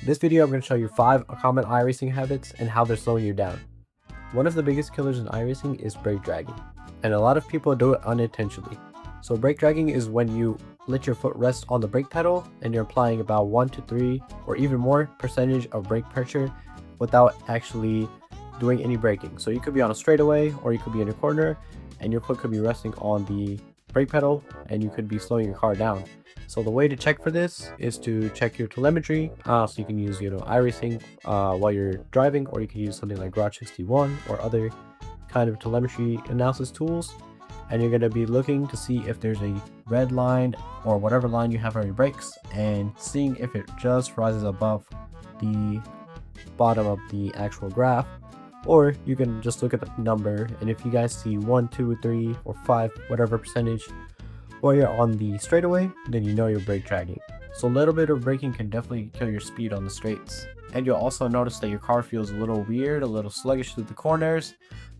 In this video, I'm going to show you 5 common iRacing habits and how they're slowing you down. One of the biggest killers in iRacing is brake dragging, and a lot of people do it unintentionally. So brake dragging is when you let your foot rest on the brake pedal and you're applying about 1 to 3 or even more percentage of brake pressure without actually doing any braking. So you could be on a straightaway or you could be in a corner and your foot could be resting on the brake pedal and you could be slowing your car down. So the way to check for this is to check your telemetry. So you can use iRacing while you're driving, or you can use something like Garage61 or other kind of telemetry analysis tools. And you're going to be looking to see if there's a red line or whatever line you have on your brakes, and seeing if it just rises above the bottom of the actual graph. Or you can just look at the number, and if you guys see 1, 2, 3, or 5, whatever percentage while you're on the straightaway, then you know you're brake dragging. So a little bit of braking can definitely kill your speed on the straights. And you'll also notice that your car feels a little weird, a little sluggish through the corners.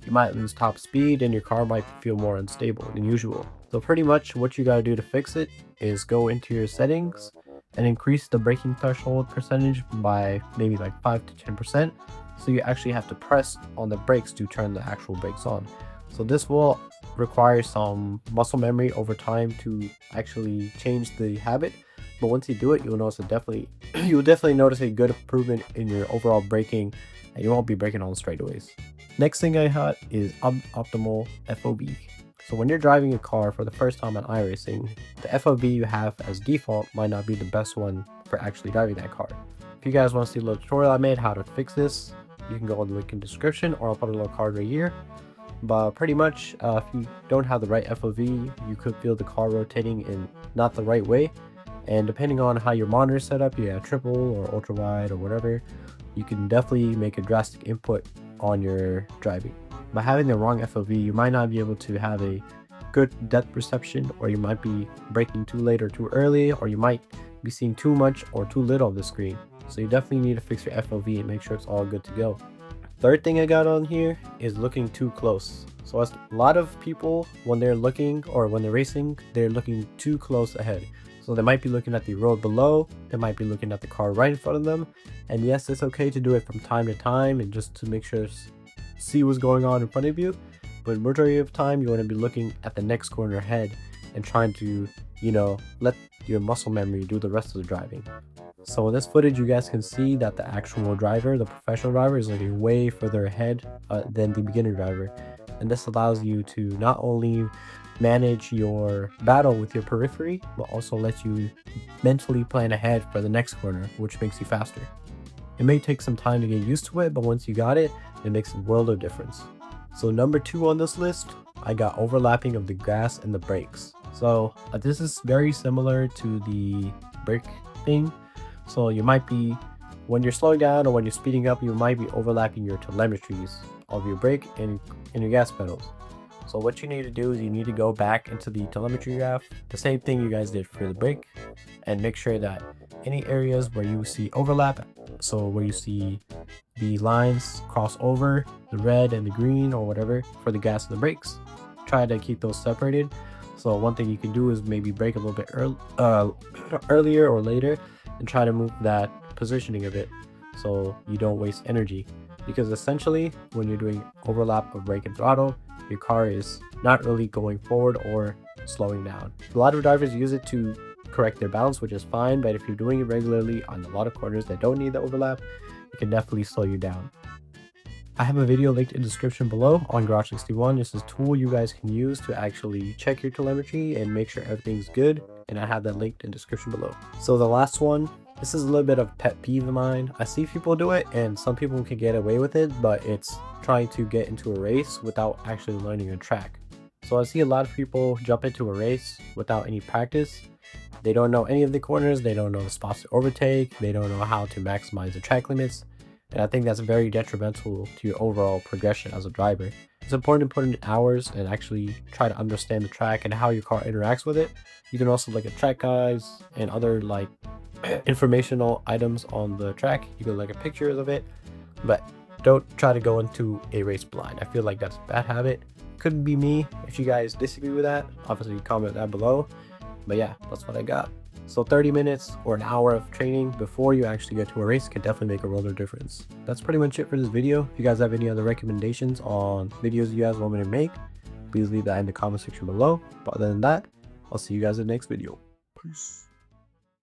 You might lose top speed and your car might feel more unstable than usual. So pretty much what you gotta do to fix it is go into your settings and increase the braking threshold percentage by maybe like 5 to 10%. So you actually have to press on the brakes to turn the actual brakes on. So this will require some muscle memory over time to actually change the habit. But once you do it, you'll definitely notice a good improvement in your overall braking, and you won't be braking on straightaways. Next thing I had is optimal FOV. So when you're driving a car for the first time on iRacing, the FOV you have as default might not be the best one for actually driving that car. If you guys want to see a little tutorial I made how to fix this, you can go on the link in the description, or I'll put a little card right here. But pretty much, if you don't have the right FOV, you could feel the car rotating in not the right way. And depending on how your monitor is set up, you have triple or ultra wide or whatever, you can definitely make a drastic input on your driving. By having the wrong FOV, you might not be able to have a good depth perception, or you might be braking too late or too early, or you might be seeing too much or too little of the screen. So you definitely need to fix your FOV and make sure it's all good to go. Third thing I got on here is looking too close. So as a lot of people, when they're looking or when they're racing, they're looking too close ahead. So they might be looking at the road below, they might be looking at the car right in front of them. And yes, it's okay to do it from time to time and just to make sure see what's going on in front of you. But majority of the time, you want to be looking at the next corner ahead and trying to, let your muscle memory do the rest of the driving. So in this footage, you guys can see that the actual driver, the professional driver, is looking way further ahead than the beginner driver. And this allows you to not only manage your battle with your periphery, but also lets you mentally plan ahead for the next corner, which makes you faster. It may take some time to get used to it, but once you got it, it makes a world of difference. So number 2 on this list, I got overlapping of the gas and the brakes. So this is very similar to the brake thing. So you might be, when you're slowing down or when you're speeding up, you might be overlapping your telemetries of your brake and your gas pedals. So what you need to do is you need to go back into the telemetry graph, the same thing you guys did for the brake, and make sure that any areas where you see overlap, so where you see the lines cross over, the red and the green or whatever for the gas and the brakes, try to keep those separated. So one thing you can do is maybe brake a little bit earlier or later, and try to move that positioning of it so you don't waste energy. Because essentially, when you're doing overlap of brake and throttle, your car is not really going forward or slowing down. A lot of drivers use it to correct their balance, which is fine, but if you're doing it regularly on a lot of corners that don't need the overlap, it can definitely slow you down. I have a video linked in the description below on Garage61. This is a tool you guys can use to actually check your telemetry and make sure everything's good, and I have that linked in the description below. So the last one, this is a little bit of a pet peeve of mine. I see people do it and some people can get away with it, but it's trying to get into a race without actually learning a track. So I see a lot of people jump into a race without any practice. They don't know any of the corners, they don't know the spots to overtake, they don't know how to maximize the track limits. And I think that's very detrimental to your overall progression as a driver. It's important to put in hours and actually try to understand the track and how your car interacts with it. You can also look at track guides and other informational items on the track. You can look at pictures of it, but don't try to go into a race blind. I feel like that's a bad habit. Couldn't be me. If you guys disagree with that, obviously comment that below. But yeah, that's what I got. So 30 minutes or an hour of training before you actually get to a race can definitely make a world of difference. That's pretty much it for this video. If you guys have any other recommendations on videos you guys want me to make, please leave that in the comment section below. But other than that, I'll see you guys in the next video. Peace.